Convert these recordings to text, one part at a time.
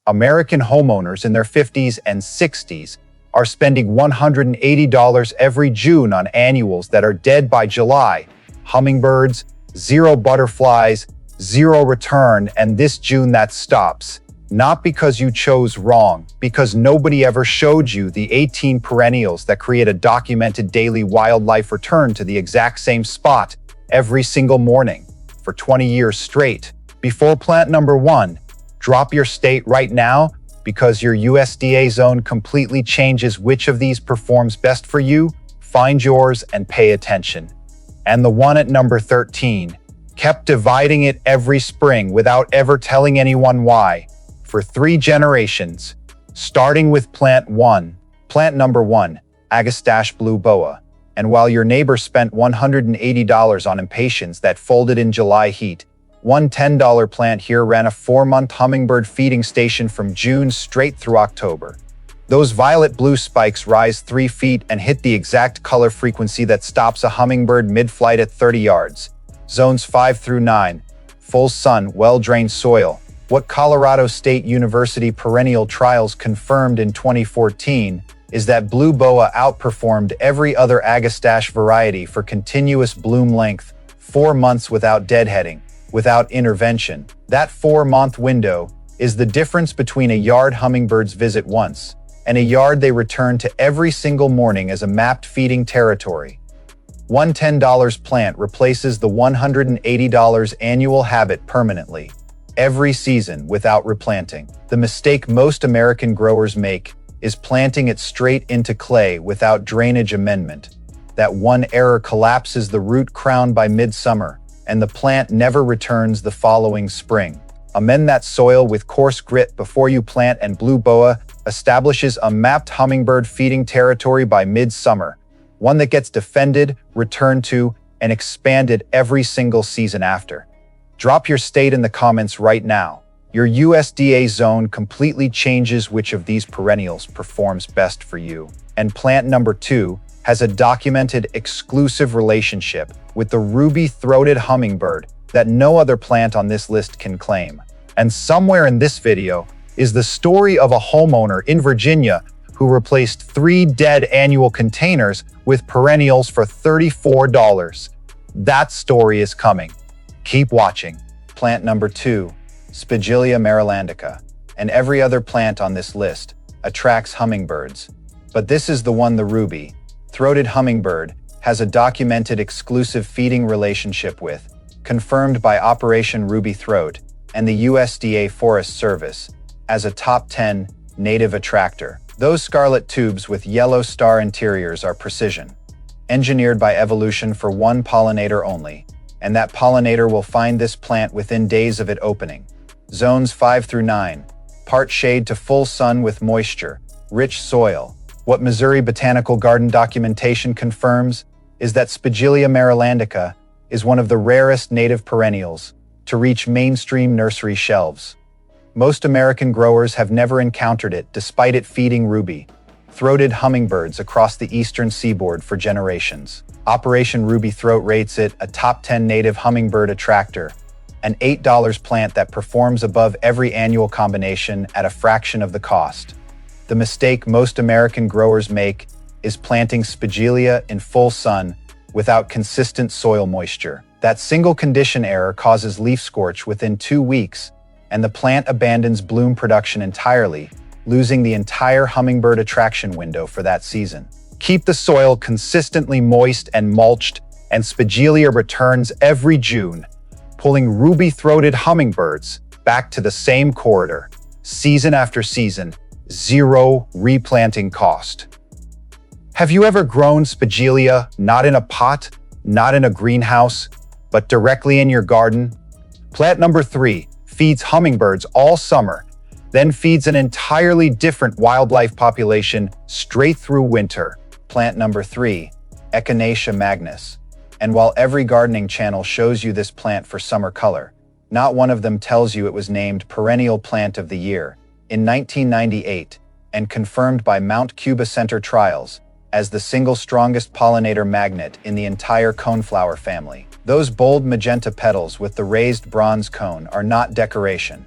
American homeowners in their 50s and 60s are spending $180 every June on annuals that are dead by July. Hummingbirds, zero butterflies, zero return, and this June that stops. Not because you chose wrong, because nobody ever showed you the 18 perennials that create a documented daily wildlife return to the exact same spot every single morning for 20 years straight. Before plant number 1, drop your state right now because your USDA zone completely changes which of these performs best for you. Find yours and pay attention. And the one at number 13 kept dividing it every spring without ever telling anyone why. For 3 generations, starting with plant number 1, Agastache blue boa. And while your neighbor spent $180 on impatiens that folded in July heat, one $10 plant here ran a 4-month hummingbird feeding station from June straight through October. Those violet blue spikes rise 3 feet and hit the exact color frequency that stops a hummingbird mid-flight at 30 yards. Zones 5 through 9, full sun, well-drained soil. What Colorado State University perennial trials confirmed in 2014 is that blue boa outperformed every other Agastache variety for continuous bloom length, 4 months without deadheading, without intervention. That 4-month window is the difference between a yard hummingbirds visit once and a yard they return to every single morning as a mapped feeding territory. One $10 plant replaces the $180 annual habit permanently, every season without replanting. The mistake most American growers make is planting it straight into clay without drainage amendment. That one error collapses the root crown by midsummer, and the plant never returns the following spring. Amend that soil with coarse grit before you plant, and blue boa establishes a mapped hummingbird feeding territory by midsummer, one that gets defended, returned to, and expanded every single season after. Drop your state in the comments right now. Your USDA zone completely changes which of these perennials performs best for you. And plant number 2 has a documented exclusive relationship with the ruby-throated hummingbird that no other plant on this list can claim. And somewhere in this video is the story of a homeowner in Virginia who replaced 3 dead annual containers with perennials for $34. That story is coming. Keep watching. Plant number 2, Spigelia marylandica, and every other plant on this list attracts hummingbirds. But this is the one, the ruby-throated hummingbird, has a documented exclusive feeding relationship with, confirmed by Operation Ruby Throat and the USDA Forest Service as a top 10 native attractor. Those scarlet tubes with yellow star interiors are precision, engineered by evolution for one pollinator only, and that pollinator will find this plant within days of it opening. Zones 5 through 9, part shade to full sun with moisture, rich soil. What Missouri Botanical Garden documentation confirms is that Spigelia marylandica is one of the rarest native perennials to reach mainstream nursery shelves. Most American growers have never encountered it despite it feeding ruby-throated hummingbirds across the eastern seaboard for generations. Operation Ruby Throat rates it a top 10 native hummingbird attractor, an $8 plant that performs above every annual combination at a fraction of the cost. The mistake most American growers make is planting Spigelia in full sun without consistent soil moisture. That single condition error causes leaf scorch within 2 weeks, and the plant abandons bloom production entirely, losing the entire hummingbird attraction window for that season. Keep the soil consistently moist and mulched, and Spigelia returns every June, pulling ruby-throated hummingbirds back to the same corridor, season after season, zero replanting cost. Have you ever grown Spigelia not in a pot, not in a greenhouse, but directly in your garden? Plant number 3 feeds hummingbirds all summer, then feeds an entirely different wildlife population straight through winter. Plant number 3, Echinacea magnus. And while every gardening channel shows you this plant for summer color, not one of them tells you it was named Perennial Plant of the Year in 1998 and confirmed by Mount Cuba Center trials as the single strongest pollinator magnet in the entire coneflower family. Those bold magenta petals with the raised bronze cone are not decoration.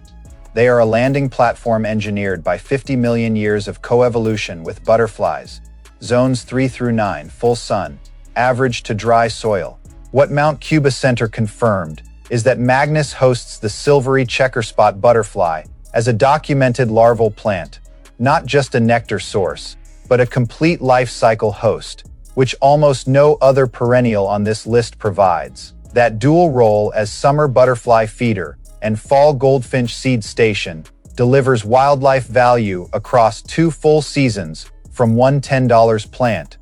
They are a landing platform engineered by 50 million years of coevolution with butterflies. Zones 3 through 9, full sun, average to dry soil. What Mount Cuba Center confirmed is that Magnus hosts the silvery checkerspot butterfly as a documented larval plant, not just a nectar source, but a complete life cycle host, which almost no other perennial on this list provides. That dual role as summer butterfly feeder and fall goldfinch seed station delivers wildlife value across 2 full seasons from one $10 plant.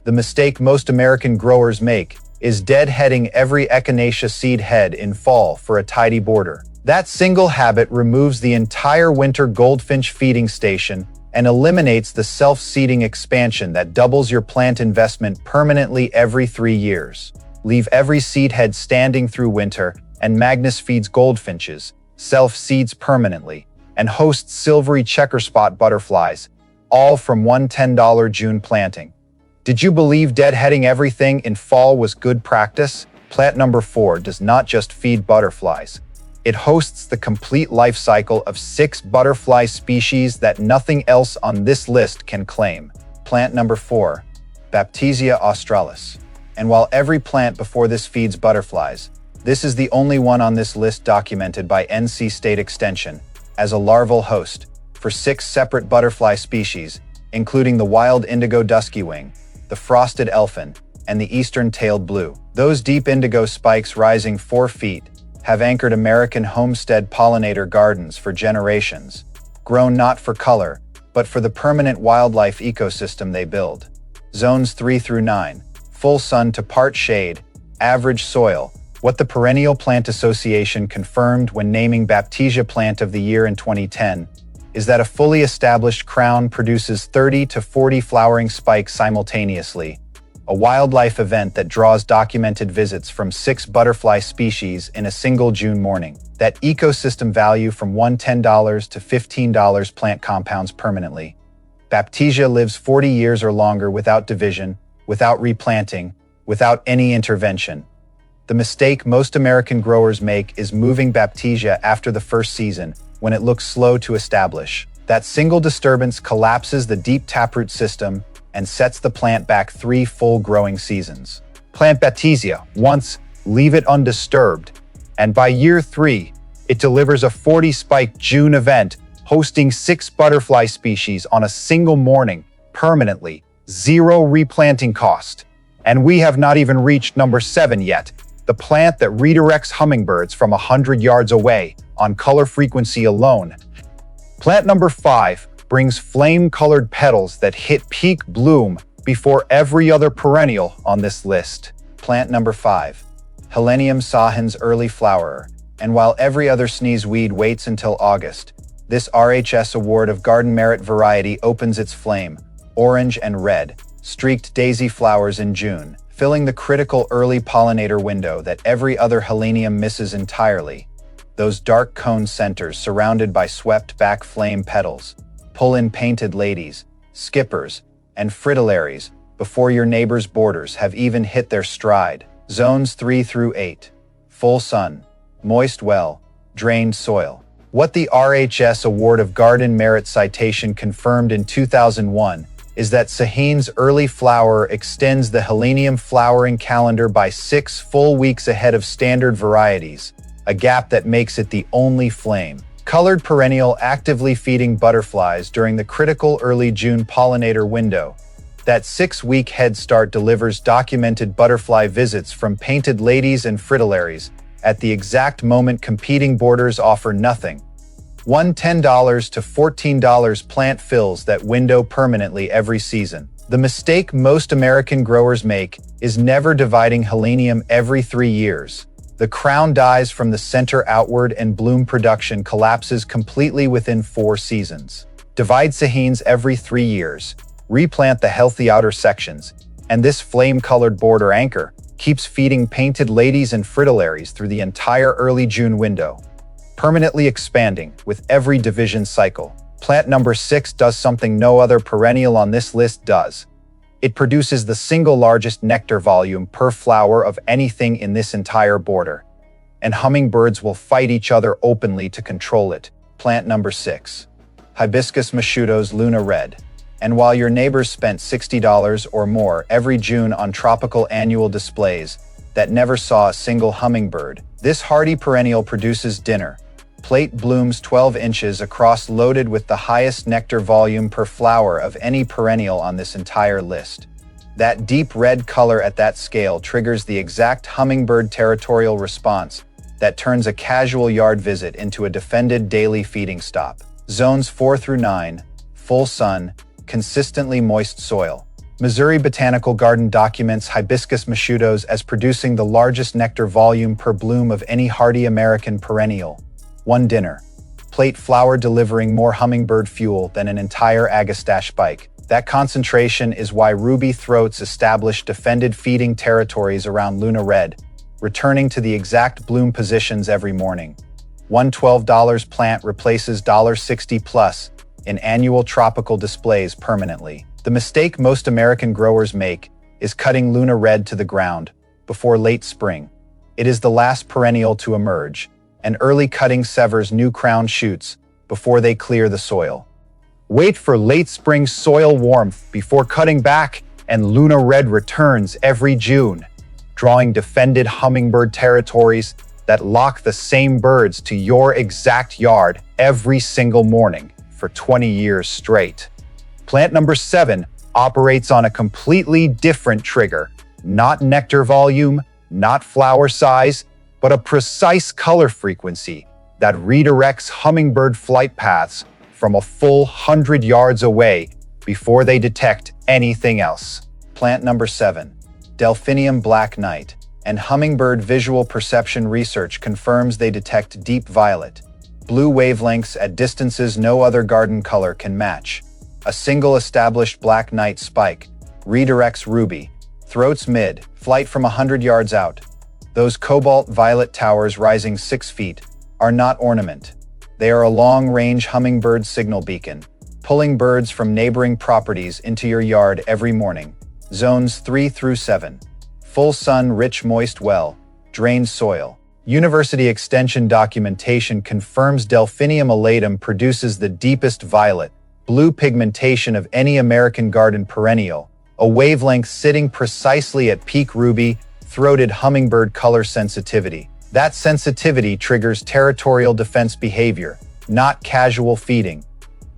The mistake most American growers make is deadheading every echinacea seed head in fall for a tidy border. That single habit removes the entire winter goldfinch feeding station and eliminates the self-seeding expansion that doubles your plant investment permanently every 3 years. Leave every seed head standing through winter, and Magnus feeds goldfinches, self-seeds permanently, and hosts silvery checkerspot butterflies, all from one $10 June planting. Did you believe deadheading everything in fall was good practice? Plant number 4 does not just feed butterflies. It hosts the complete life cycle of 6 butterfly species that nothing else on this list can claim. Plant number 4, Baptisia australis. And while every plant before this feeds butterflies, this is the only one on this list documented by NC State Extension as a larval host for 6 separate butterfly species, including the wild indigo duskywing, the frosted elfin, and the eastern-tailed blue. Those deep indigo spikes rising 4 feet have anchored American homestead pollinator gardens for generations, grown not for color, but for the permanent wildlife ecosystem they build. Zones 3 through 9, full sun to part shade, average soil. What the Perennial Plant Association confirmed when naming Baptisia Plant of the Year in 2010 is that a fully established crown produces 30 to 40 flowering spikes simultaneously, a wildlife event that draws documented visits from 6 butterfly species in a single June morning. That ecosystem value from one $10 to $15 plant compounds permanently. Baptisia lives 40 years or longer without division, without replanting, without any intervention. The mistake most American growers make is moving Baptisia after the first season when it looks slow to establish. That single disturbance collapses the deep taproot system and sets the plant back 3 full growing seasons. Plant Baptisia once, leave it undisturbed, and by year 3, it delivers a 40-spike June event hosting 6 butterfly species on a single morning, permanently, 0 replanting cost. And we have not even reached number 7 yet, the plant that redirects hummingbirds from 100 yards away on color frequency alone. Plant number 5 brings flame-colored petals that hit peak bloom before every other perennial on this list. Plant number 5, Helenium sahans early flowerer. And while every other sneezeweed waits until August, this RHS Award of Garden Merit variety opens its flame, orange and red, streaked daisy flowers in June, filling the critical early pollinator window that every other helenium misses entirely. Those dark cone centers surrounded by swept-back flame petals. Pull in painted ladies, skippers, and fritillaries before your neighbor's borders have even hit their stride. Zones 3 through 8. Full sun, moist well, drained soil. What the RHS Award of Garden Merit citation confirmed in 2001 is that Sahin's early flower extends the helenium flowering calendar by 6 full weeks ahead of standard varieties, a gap that makes it the only flame-colored perennial actively feeding butterflies during the critical early June pollinator window. That 6-week head start delivers documented butterfly visits from painted ladies and fritillaries at the exact moment competing borders offer nothing. One $10 to $14 plant fills that window permanently every season. The mistake most American growers make is never dividing helenium every 3 years. The crown dies from the center outward and bloom production collapses completely within 4 seasons. Divide Sahin's every 3 years, replant the healthy outer sections, and this flame-colored border anchor keeps feeding painted ladies and fritillaries through the entire early June window, permanently expanding with every division cycle. Plant number 6 does something no other perennial on this list does. It produces the single largest nectar volume per flower of anything in this entire border, and hummingbirds will fight each other openly to control it. Plant number 6. Hibiscus mosquitoes Luna Red. And while your neighbors spent $60 or more every June on tropical annual displays that never saw a single hummingbird, this hardy perennial produces dinner. Plate blooms 12 inches across, loaded with the highest nectar volume per flower of any perennial on this entire list. That deep red color at that scale triggers the exact hummingbird territorial response that turns a casual yard visit into a defended daily feeding stop. Zones 4 through 9, full sun, consistently moist soil. Missouri Botanical Garden documents hibiscus mosquitoes as producing the largest nectar volume per bloom of any hardy American perennial. One dinner. Plate flower delivering more hummingbird fuel than an entire agastache spike. That concentration is why ruby throats established defended feeding territories around Luna Red, returning to the exact bloom positions every morning. One $12 plant replaces $60 plus in annual tropical displays permanently. The mistake most American growers make is cutting Luna Red to the ground before late spring. It is the last perennial to emerge, and early cutting severs new crown shoots before they clear the soil. Wait for late spring soil warmth before cutting back, and Luna Red returns every June, drawing defended hummingbird territories that lock the same birds to your exact yard every single morning for 20 years straight. Plant number 7 operates on a completely different trigger, not nectar volume, not flower size, but a precise color frequency that redirects hummingbird flight paths from a full 100 yards away before they detect anything else. Plant number 7, Delphinium Black Knight. And hummingbird visual perception research confirms they detect deep violet, blue wavelengths at distances no other garden color can match. A single established black knight spike redirects ruby, throats mid, flight from 100 yards out. Those cobalt violet towers rising 6 feet are not ornament. They are a long-range hummingbird signal beacon, pulling birds from neighboring properties into your yard every morning. Zones 3 through 7. Full sun, rich, moist well, drained soil. University Extension documentation confirms Delphinium elatum produces the deepest violet, blue pigmentation of any American garden perennial, a wavelength sitting precisely at peak ruby-throated hummingbird color sensitivity. That sensitivity triggers territorial defense behavior, not casual feeding.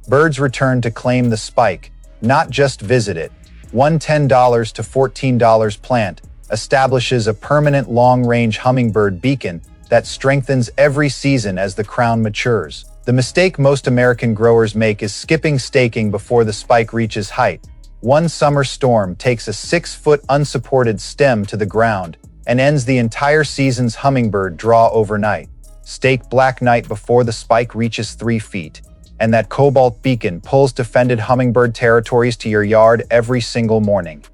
Birds return to claim the spike, not just visit it. One $10 to $14 plant establishes a permanent long-range hummingbird beacon that strengthens every season as the crown matures. The mistake most American growers make is skipping staking before the spike reaches height. One summer storm takes a 6-foot unsupported stem to the ground and ends the entire season's hummingbird draw overnight. Stake Black Knight before the spike reaches 3 feet, and that cobalt beacon pulls defended hummingbird territories to your yard every single morning.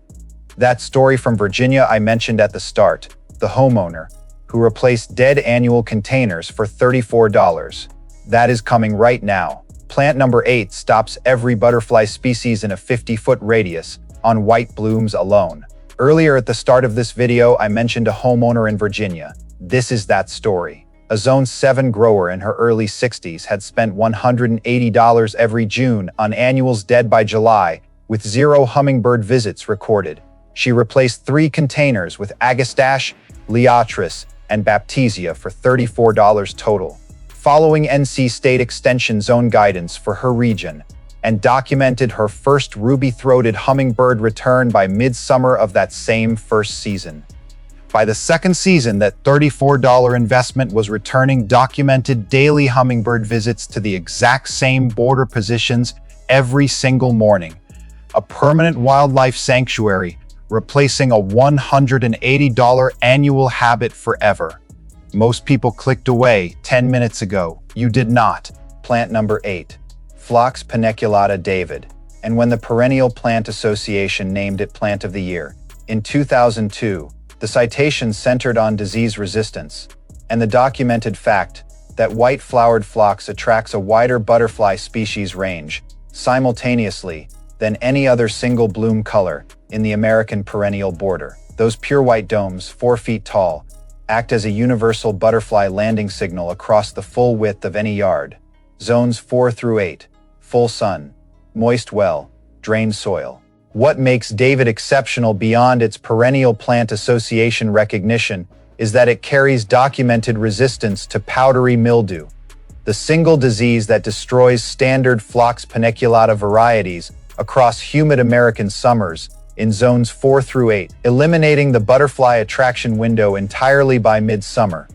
That story from Virginia I mentioned at the start, the homeowner who replaced dead annual containers for $34. That is coming right now. Plant number 8 stops every butterfly species in a 50-foot radius on white blooms alone. Earlier at the start of this video, I mentioned a homeowner in Virginia. This is that story. A Zone 7 grower in her early 60s had spent $180 every June on annuals dead by July, with 0 hummingbird visits recorded. She replaced 3 containers with Agastache, Liatris, and Baptisia for $34 total, following NC State Extension Zone guidance for her region, and documented her first ruby-throated hummingbird return by midsummer of that same first season. By the second season, that $34 investment was returning documented daily hummingbird visits to the exact same border positions every single morning. A permanent wildlife sanctuary, replacing a $180 annual habit forever. Most people clicked away 10 minutes ago. You did not. Plant number 8. Phlox paniculata David. And when the Perennial Plant Association named it Plant of the Year in 2002, the citation centered on disease resistance and the documented fact that white-flowered phlox attracts a wider butterfly species range simultaneously than any other single bloom color in the American perennial border. Those pure white domes, 4 feet tall, act as a universal butterfly landing signal across the full width of any yard. Zones 4 through 8. Full sun. Moist well. Drained soil. What makes David exceptional beyond its perennial plant association recognition is that it carries documented resistance to powdery mildew, the single disease that destroys standard Phlox paniculata varieties across humid American summers in zones 4 through 8, eliminating the butterfly attraction window entirely by midsummer.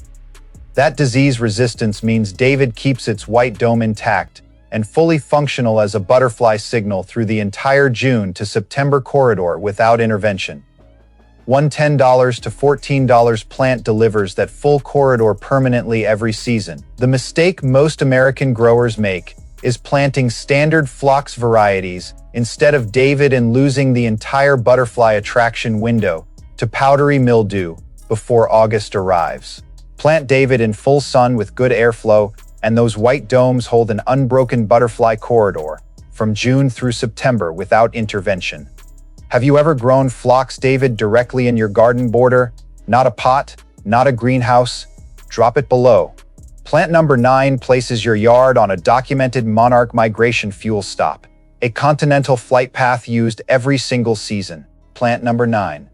That disease resistance means David keeps its white dome intact and fully functional as a butterfly signal through the entire June to September corridor without intervention. One $10 to $14 plant delivers that full corridor permanently every season. The mistake most American growers make is planting standard Phlox varieties instead of David and losing the entire butterfly attraction window to powdery mildew before August arrives. Plant David in full sun with good airflow, and those white domes hold an unbroken butterfly corridor from June through September without intervention. Have you ever grown Phlox David directly in your garden border? Not a pot, not a greenhouse? Drop it below. Plant number 9 places your yard on a documented monarch migration fuel stop, a continental flight path used every single season. Plant number 9,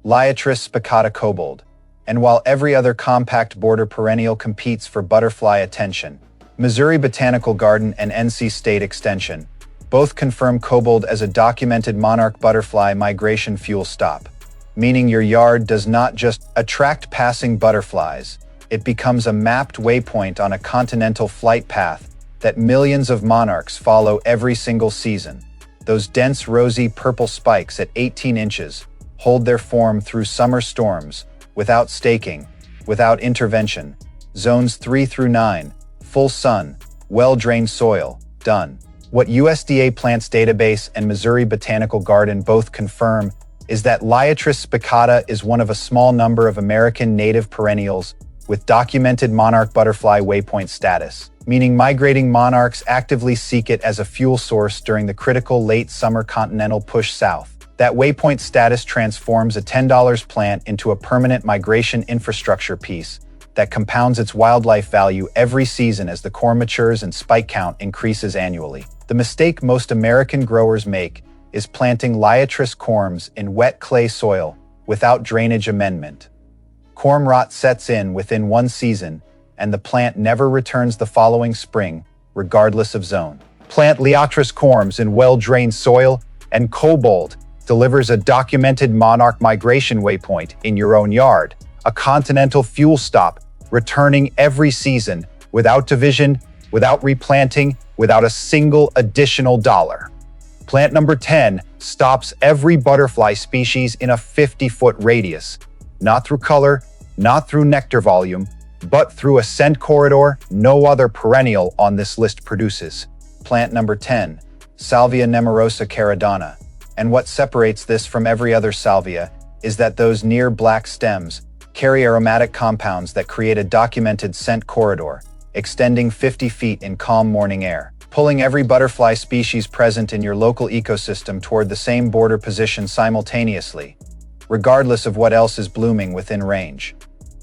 Liatris spicata kobold. And while every other compact border perennial competes for butterfly attention, Missouri Botanical Garden and NC State Extension both confirm kobold as a documented monarch butterfly migration fuel stop, meaning your yard does not just attract passing butterflies, it becomes a mapped waypoint on a continental flight path that millions of monarchs follow every single season. Those dense rosy purple spikes at 18 inches hold their form through summer storms, without staking, without intervention. Zones 3 through 9, full sun, well-drained soil, done. What USDA Plants Database and Missouri Botanical Garden both confirm is that Liatris spicata is one of a small number of American native perennials with documented monarch butterfly waypoint status, meaning migrating monarchs actively seek it as a fuel source during the critical late summer continental push south. That waypoint status transforms a $10 plant into a permanent migration infrastructure piece that compounds its wildlife value every season as the core matures and spike count increases annually. The mistake most American growers make is planting Liatris corms in wet clay soil without drainage amendment. Corm rot sets in within one season, and the plant never returns the following spring, regardless of zone. Plant Liatris corms in well-drained soil, and kobold delivers a documented monarch migration waypoint in your own yard, a continental fuel stop, returning every season without division, without replanting, without a single additional dollar. Plant number 10 stops every butterfly species in a 50-foot radius, not through color, not through nectar volume, but through a scent corridor no other perennial on this list produces. Plant number 10, Salvia nemorosa caradonna. And what separates this from every other salvia is that those near black stems carry aromatic compounds that create a documented scent corridor, extending 50 feet in calm morning air, pulling every butterfly species present in your local ecosystem toward the same border position simultaneously, regardless of what else is blooming within range.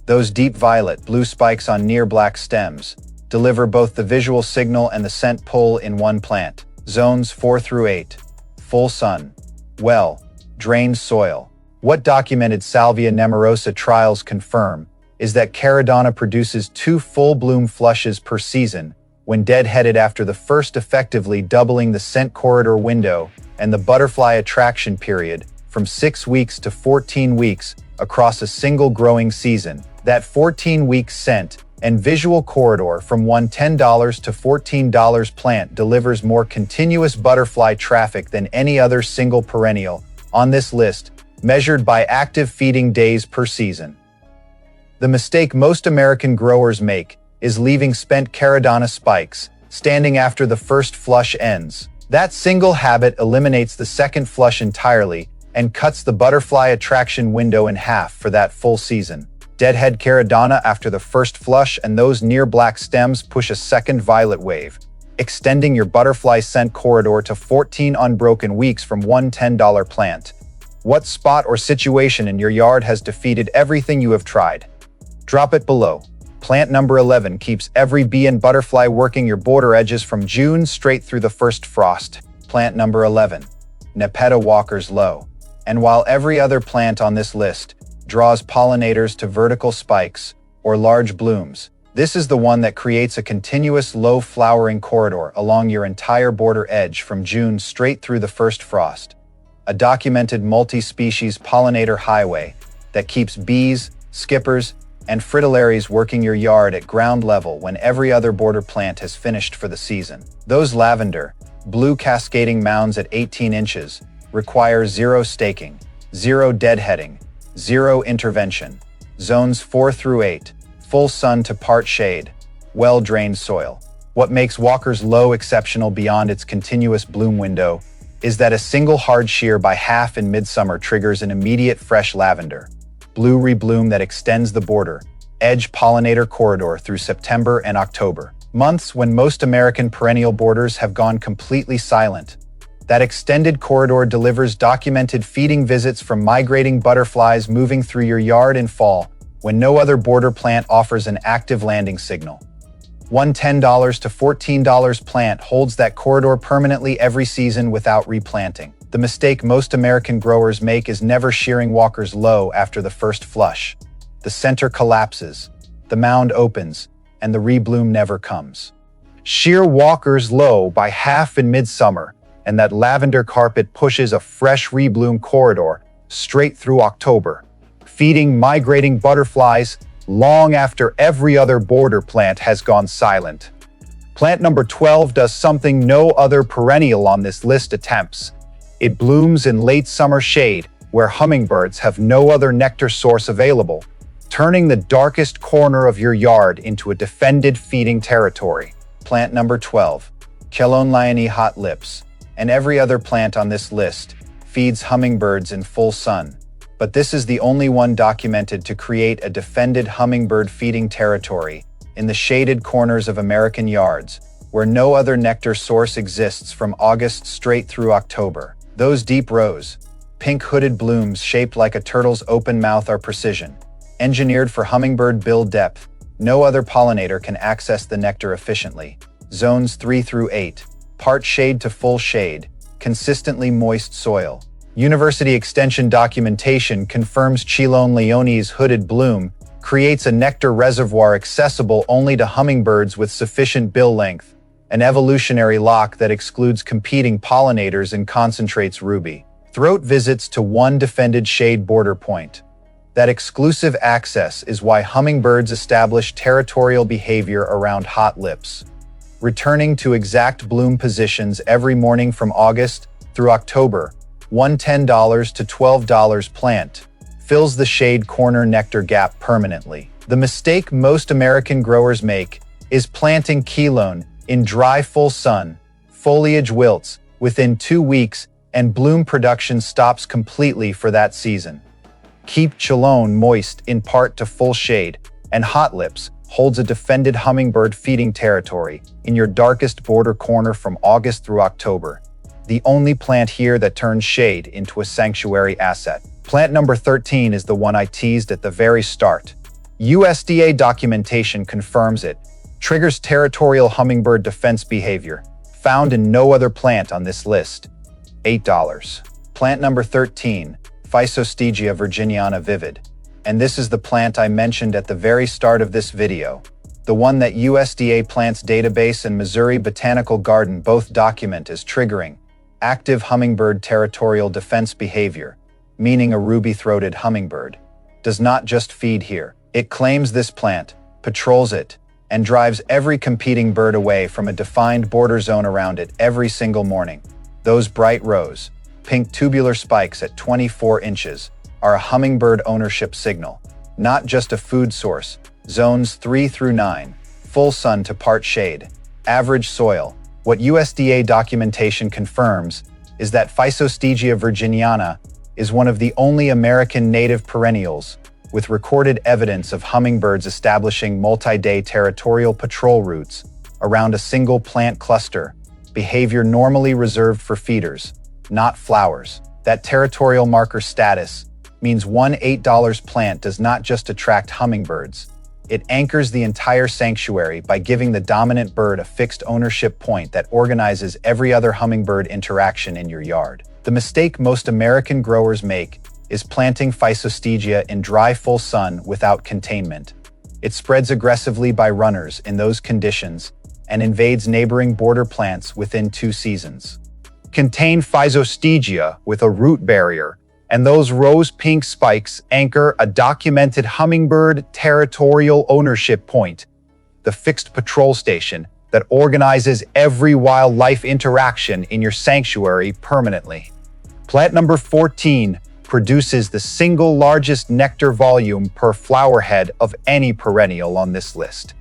Those deep violet, blue spikes on near black stems deliver both the visual signal and the scent pull in one plant. Zones 4 through 8, full sun, well, drained soil. What documented Salvia nemorosa trials confirm is that caradonna produces 2 full bloom flushes per season when deadheaded after the first, effectively doubling the scent corridor window and the butterfly attraction period from 6 weeks to 14 weeks across a single growing season. That 14-week scent and visual corridor from one $10 to $14 plant delivers more continuous butterfly traffic than any other single perennial on this list, measured by active feeding days per season. The mistake most American growers make is leaving spent caradonna spikes standing after the first flush ends. That single habit eliminates the second flush entirely and cuts the butterfly attraction window in half for that full season. Deadhead caradonna after the first flush, and those near black stems push a second violet wave, extending your butterfly scent corridor to 14 unbroken weeks from one $10 plant. What spot or situation in your yard has defeated everything you have tried? Drop it below. Plant number 11 keeps every bee and butterfly working your border edges from June straight through the first frost. Plant number 11, Nepeta walker's low. And while every other plant on this list draws pollinators to vertical spikes or large blooms, this is the one that creates a continuous low flowering corridor along your entire border edge from June straight through the first frost. A documented multi-species pollinator highway that keeps bees, skippers, and fritillaries working your yard at ground level when every other border plant has finished for the season. Those lavender, blue cascading mounds at 18 inches require zero staking, zero deadheading, zero intervention. Zones 4 through 8, full sun to part shade, well-drained soil. What makes Walker's Low exceptional beyond its continuous bloom window is that a single hard shear by half in midsummer triggers an immediate fresh lavender, blue rebloom that extends the border, edge pollinator corridor through September and October, months when most American perennial borders have gone completely silent. That extended corridor delivers documented feeding visits from migrating butterflies moving through your yard in fall, when no other border plant offers an active landing signal. One $10 to $14 plant holds that corridor permanently every season without replanting. The mistake most American growers make is never shearing Walker's Low after the first flush. The center collapses, the mound opens, and the rebloom never comes. Shear Walker's Low by half in midsummer, and that lavender carpet pushes a fresh rebloom corridor straight through October, feeding migrating butterflies long after every other border plant has gone silent. Plant number 12 does something no other perennial on this list attempts. It blooms in late summer shade where hummingbirds have no other nectar source available, turning the darkest corner of your yard into a defended feeding territory. Plant number 12, Chelone hot lips, and every other plant on this list feeds hummingbirds in full sun. But this is the only one documented to create a defended hummingbird feeding territory in the shaded corners of American yards, where no other nectar source exists from August straight through October. Those deep rows, pink hooded blooms shaped like a turtle's open mouth are precision. Engineered for hummingbird bill depth, no other pollinator can access the nectar efficiently. Zones 3 through 8, part shade to full shade, consistently moist soil. University Extension documentation confirms Chelone hooded bloom creates a nectar reservoir accessible only to hummingbirds with sufficient bill length, an evolutionary lock that excludes competing pollinators and concentrates ruby. Throat visits to one defended shade border point. That exclusive access is why hummingbirds establish territorial behavior around hot lips, returning to exact bloom positions every morning from August through October. One $10 to $12 plant fills the shade corner nectar gap permanently. The mistake most American growers make is planting Chelone in dry full sun. Foliage wilts within 2 weeks and bloom production stops completely for that season. Keep Chelone moist in part to full shade, and Hot Lips holds a defended hummingbird feeding territory in your darkest border corner from August through October. The only plant here that turns shade into a sanctuary asset. Plant number 13 is the one I teased at the very start. USDA documentation confirms it. Triggers territorial hummingbird defense behavior, found in no other plant on this list. $8. Plant number 13, Physostegia virginiana vivid. And this is the plant I mentioned at the very start of this video. The one that USDA Plants Database and Missouri Botanical Garden both document as triggering active hummingbird territorial defense behavior, meaning a ruby-throated hummingbird does not just feed here. It claims this plant, patrols it, and drives every competing bird away from a defined border zone around it every single morning. Those bright rows, pink tubular spikes at 24 inches, are a hummingbird ownership signal, not just a food source. Zones 3 through 9, full sun to part shade, average soil. What USDA documentation confirms is that Physostegia virginiana is one of the only American native perennials with recorded evidence of hummingbirds establishing multi-day territorial patrol routes around a single plant cluster, behavior normally reserved for feeders, not flowers. That territorial marker status means one $8 plant does not just attract hummingbirds, It anchors the entire sanctuary by giving the dominant bird a fixed ownership point that organizes every other hummingbird interaction in your yard. The mistake most American growers make is planting Physostegia in dry, full sun without containment. It spreads aggressively by runners in those conditions and invades neighboring border plants within 2 seasons. Contain Physostegia with a root barrier, and those rose-pink spikes anchor a documented hummingbird territorial ownership point, the fixed patrol station that organizes every wildlife interaction in your sanctuary permanently. Plant number 14 produces the single largest nectar volume per flower head of any perennial on this list,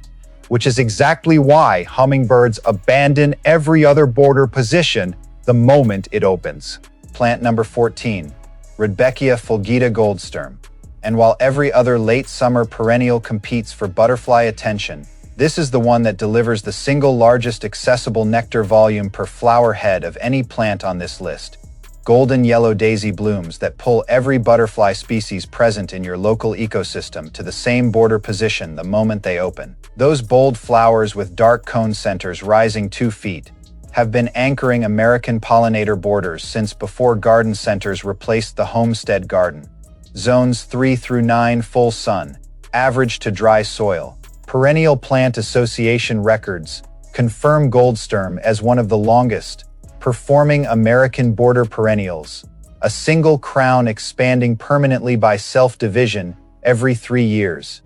which is exactly why hummingbirds abandon every other border position the moment it opens. Plant number 14. Rudbeckia fulgida goldsturm. And while every other late summer perennial competes for butterfly attention, this is the one that delivers the single largest accessible nectar volume per flower head of any plant on this list. Golden yellow daisy blooms that pull every butterfly species present in your local ecosystem to the same border position the moment they open. Those bold flowers with dark cone centers rising 2 feet have been anchoring American pollinator borders since before garden centers replaced the homestead garden. Zones 3 through 9 full sun, average to dry soil. Perennial Plant Association records confirm goldsturm as one of the longest performing American border perennials, a single crown expanding permanently by self-division every 3 years,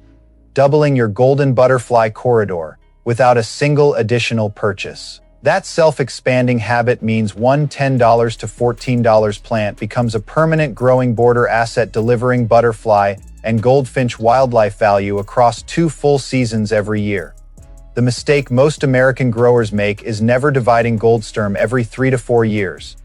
doubling your golden butterfly corridor without a single additional purchase. That self-expanding habit means one $10 to $14 plant becomes a permanent growing border asset delivering butterfly and goldfinch wildlife value across 2 full seasons every year. The mistake most American growers make is never dividing goldsturm every 3 to 4 years.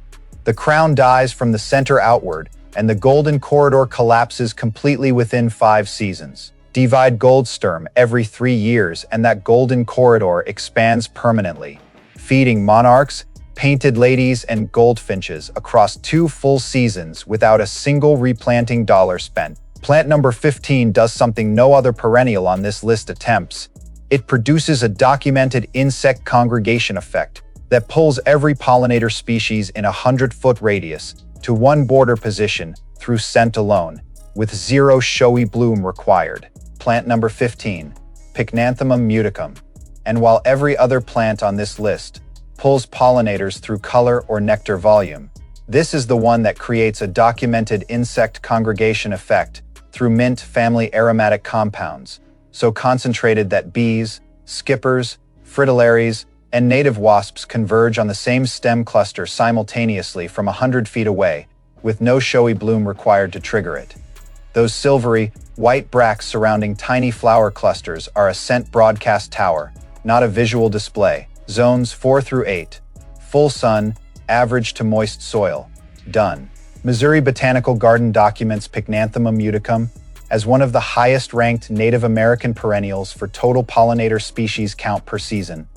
The crown dies from the center outward, and the golden corridor collapses completely within 5 seasons. Divide goldsturm every 3 years, and that golden corridor expands permanently, feeding monarchs, painted ladies, and goldfinches across 2 full seasons without a single replanting dollar spent. Plant number 15 does something no other perennial on this list attempts. It produces a documented insect congregation effect that pulls every pollinator species in a 100-foot radius to one border position through scent alone, with 0 showy bloom required. Plant number 15, Pycnanthemum muticum. And while every other plant on this list pulls pollinators through color or nectar volume, this is the one that creates a documented insect congregation effect through mint family aromatic compounds, so concentrated that bees, skippers, fritillaries, and native wasps converge on the same stem cluster simultaneously from 100 feet away, with no showy bloom required to trigger it. Those silvery, white bracts surrounding tiny flower clusters are a scent broadcast tower, not a visual display. Zones 4 through 8. Full sun, average to moist soil. Done. Missouri Botanical Garden documents Pycnanthemum muticum as one of the highest-ranked Native American perennials for total pollinator species count per season,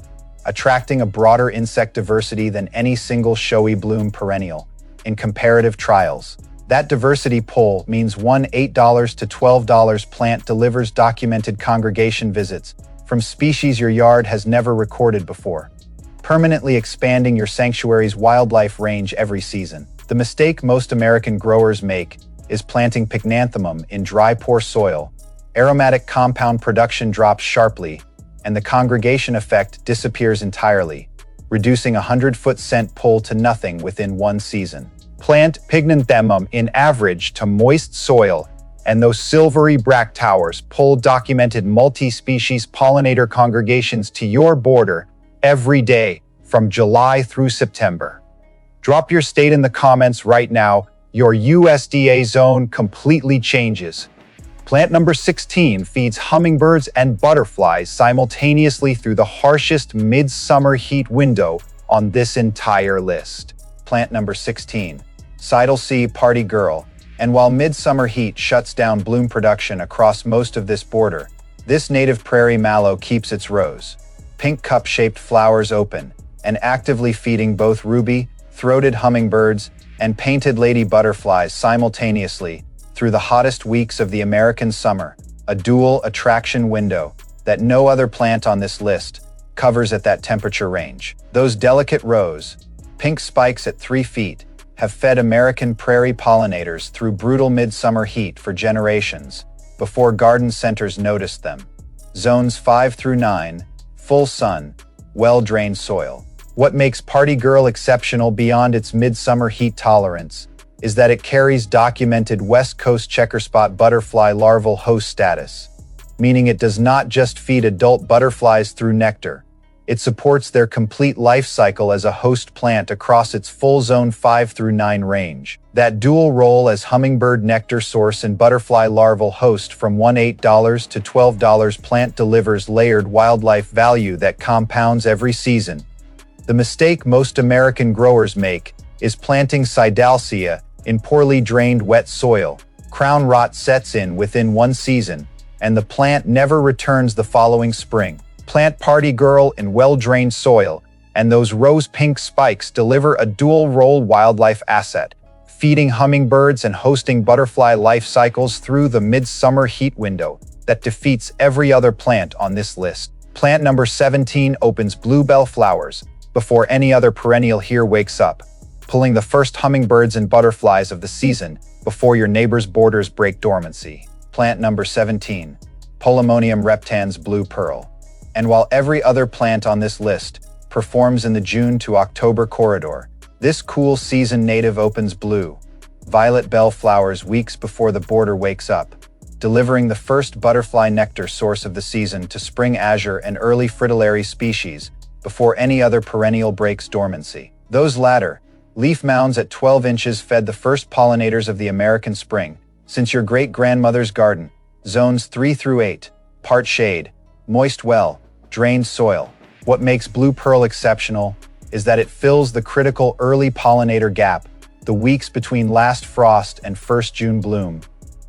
attracting a broader insect diversity than any single showy bloom perennial in comparative trials. That diversity pull means one $8 to $12 plant delivers documented congregation visits from species your yard has never recorded before, permanently expanding your sanctuary's wildlife range every season. The mistake most American growers make is planting Pycnanthemum in dry, poor soil. Aromatic compound production drops sharply, and the congregation effect disappears entirely, reducing a 100-foot scent pull to nothing within 1 season. Plant Pycnanthemum in average to moist soil, and those silvery bract towers pull documented multi-species pollinator congregations to your border every day from July through September. Drop your state in the comments right now. Your USDA zone completely changes. Plant number 16 feeds hummingbirds and butterflies simultaneously through the harshest midsummer heat window on this entire list. Plant number 16, Sidle Party Girl. And while midsummer heat shuts down bloom production across most of this border, this native prairie mallow keeps its rose, pink cup-shaped flowers open and actively feeding both ruby-throated hummingbirds and painted lady butterflies simultaneously through the hottest weeks of the American summer, a dual attraction window that no other plant on this list covers at that temperature range. Those delicate rows, pink spikes at 3 feet, have fed American prairie pollinators through brutal midsummer heat for generations before garden centers noticed them. Zones 5 through 9, full sun, well-drained soil. What makes Party Girl exceptional beyond its midsummer heat tolerance is that it carries documented West Coast checkerspot butterfly larval host status, meaning it does not just feed adult butterflies through nectar. It supports their complete life cycle as a host plant across its full Zone 5 through 9 range. That dual role as hummingbird nectar source and butterfly larval host from $8 to $12 plant delivers layered wildlife value that compounds every season. The mistake most American growers make is planting Sidalcia in poorly drained wet soil. Crown rot sets in within 1 season, and the plant never returns the following spring. Plant Party Girl in well-drained soil, and those rose-pink spikes deliver a dual-role wildlife asset, feeding hummingbirds and hosting butterfly life cycles through the midsummer heat window that defeats every other plant on this list. Plant number 17 opens bluebell flowers before any other perennial here wakes up, pulling the first hummingbirds and butterflies of the season before your neighbor's borders break dormancy. Plant number 17, Polemonium reptans blue pearl. And while every other plant on this list performs in the June to October corridor, this cool season native opens blue, violet bell flowers weeks before the border wakes up, delivering the first butterfly nectar source of the season to spring azure and early fritillary species before any other perennial breaks dormancy. Those latter, leaf mounds at 12 inches fed the first pollinators of the American spring since your great-grandmother's garden. Zones 3 through 8, part shade, moist well, drained soil. What makes Blue Pearl exceptional is that it fills the critical early pollinator gap, the weeks between last frost and first June bloom,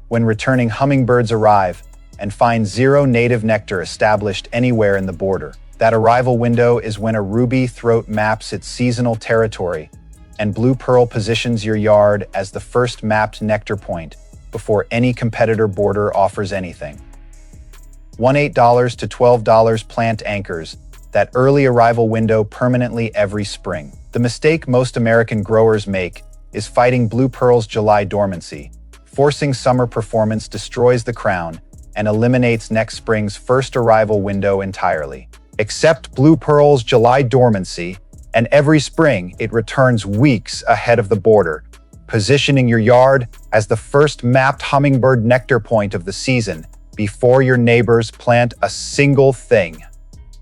when returning hummingbirds arrive and find zero native nectar established anywhere in the border. That arrival window is when a ruby throat maps its seasonal territory, and Blue Pearl positions your yard as the first mapped nectar point before any competitor border offers anything. $8 to $12 plant anchors that early arrival window permanently every spring. The mistake most American growers make is fighting Blue Pearl's July dormancy. Forcing summer performance destroys the crown and eliminates next spring's first arrival window entirely. Accept Blue Pearl's July dormancy, and every spring it returns weeks ahead of the border, positioning your yard as the first mapped hummingbird nectar point of the season before your neighbors plant a single thing.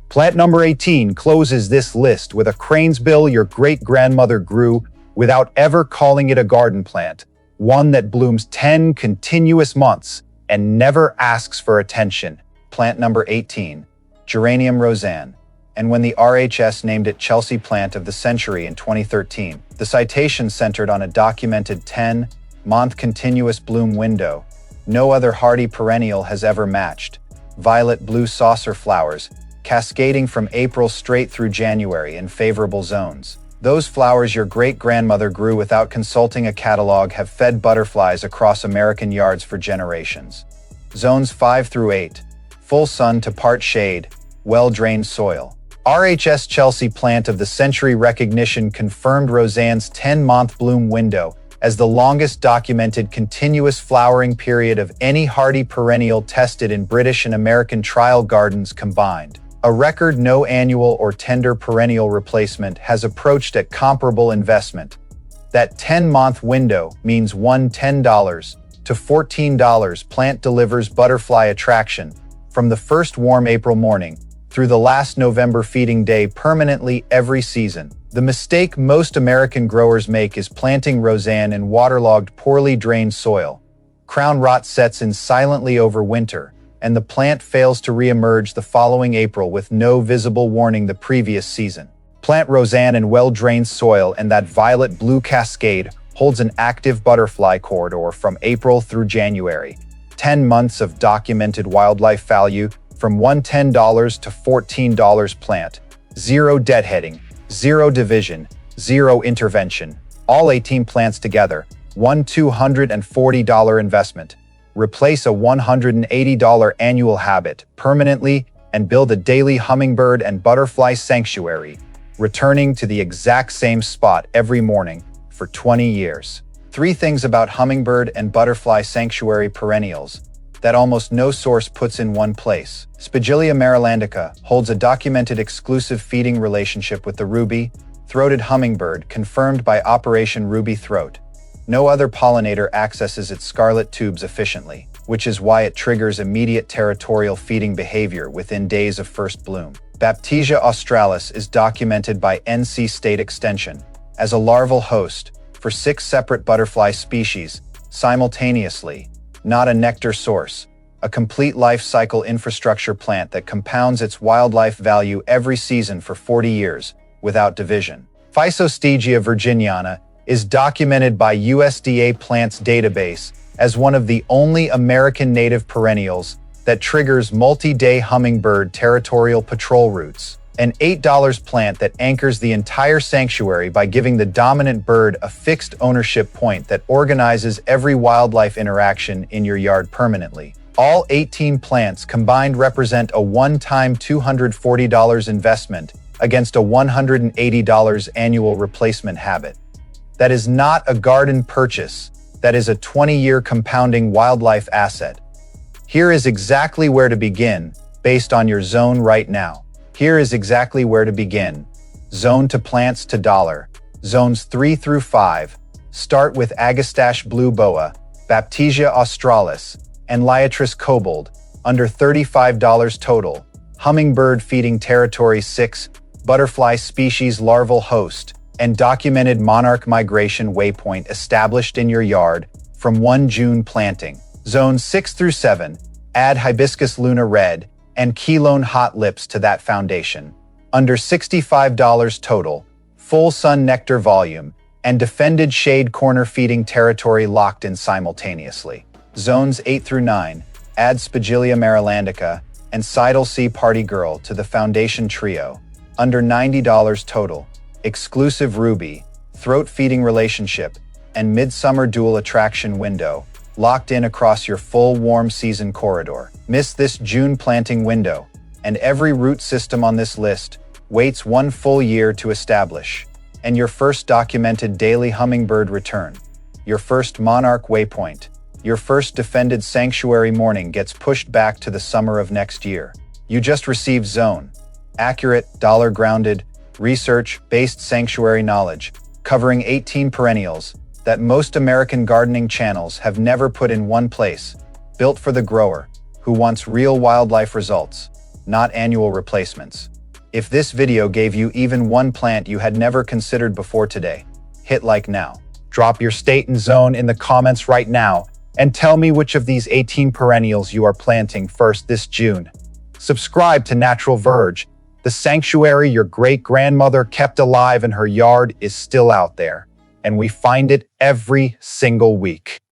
Plant number 18 closes this list with a cranesbill your great-grandmother grew without ever calling it a garden plant, one that blooms 10 continuous months and never asks for attention. Plant number 18, Geranium roseanne. And when the RHS named it Chelsea Plant of the Century in 2013, the citation centered on a documented 10-month continuous bloom window no other hardy perennial has ever matched. Violet blue saucer flowers, cascading from April straight through January in favorable zones. Those flowers your great-grandmother grew without consulting a catalog have fed butterflies across American yards for generations. Zones 5 through 8, full sun to part shade, well-drained soil. RHS Chelsea Plant of the Century recognition confirmed Roseanne's 10-month bloom window as the longest documented continuous flowering period of any hardy perennial tested in British and American trial gardens combined. A record no annual or tender perennial replacement has approached at comparable investment. That 10-month window means $10 to $14 plant delivers butterfly attraction from the first warm April morning through the last November feeding day permanently every season. The mistake most American growers make is planting Roseanne in waterlogged, poorly drained soil. Crown rot sets in silently over winter, and the plant fails to re-emerge the following April with no visible warning the previous season. Plant Roseanne in well-drained soil, and that violet-blue cascade holds an active butterfly corridor from April through January. 10 months of documented wildlife value from $10 to $14 plant. Zero deadheading, zero division, zero intervention. All 18 plants together, $240 investment. Replace a $180 annual habit permanently and build a daily hummingbird and butterfly sanctuary, returning to the exact same spot every morning for 20 years. 3 things about hummingbird and butterfly sanctuary perennials that almost no source puts in one place. Spigelia marilandica holds a documented exclusive feeding relationship with the ruby-throated hummingbird confirmed by Operation Ruby Throat. No other pollinator accesses its scarlet tubes efficiently, which is why it triggers immediate territorial feeding behavior within days of first bloom. Baptisia australis is documented by NC State Extension as a larval host for 6 separate butterfly species simultaneously, not a nectar source, a complete life cycle infrastructure plant that compounds its wildlife value every season for 40 years without division. Physostegia virginiana is documented by USDA Plants Database as one of the only American native perennials that triggers multi-day hummingbird territorial patrol routes, an $8 plant that anchors the entire sanctuary by giving the dominant bird a fixed ownership point that organizes every wildlife interaction in your yard permanently. All 18 plants combined represent a one-time $240 investment against a $180 annual replacement habit. That is not a garden purchase, that is a 20-year compounding wildlife asset. Here is exactly where to begin, based on your zone right now. Here is exactly where to begin. Zone to plants to dollar. Zones 3 through 5. Start with Agastache blue boa, Baptisia australis, and Liatris kobold, under $35 total. Hummingbird feeding territory 6, butterfly species larval host, and documented monarch migration waypoint established in your yard from 1 June planting. Zones 6 through 7, add hibiscus luna red and keylone hot lips to that foundation. Under $65 total, full sun nectar volume, and defended shade corner feeding territory locked in simultaneously. Zones 8 through 9, add Spigelia marilandica and Seidel Sea Party Girl to the foundation trio. Under $90 total, exclusive ruby, throat feeding relationship, and midsummer dual attraction window, locked in across your full warm season corridor. Miss this June planting window, and every root system on this list waits 1 full year to establish. And your first documented daily hummingbird return, your first monarch waypoint, your first defended sanctuary morning gets pushed back to the summer of next year. You just received zone, accurate, dollar-grounded, research-based sanctuary knowledge, covering 18 perennials that most American gardening channels have never put in one place, built for the grower who wants real wildlife results, not annual replacements. If this video gave you even one plant you had never considered before today, hit like now. Drop your state and zone in the comments right now and tell me which of these 18 perennials you are planting first this June. Subscribe to Natural Verge. The sanctuary your great-grandmother kept alive in her yard is still out there, and we find it every single week.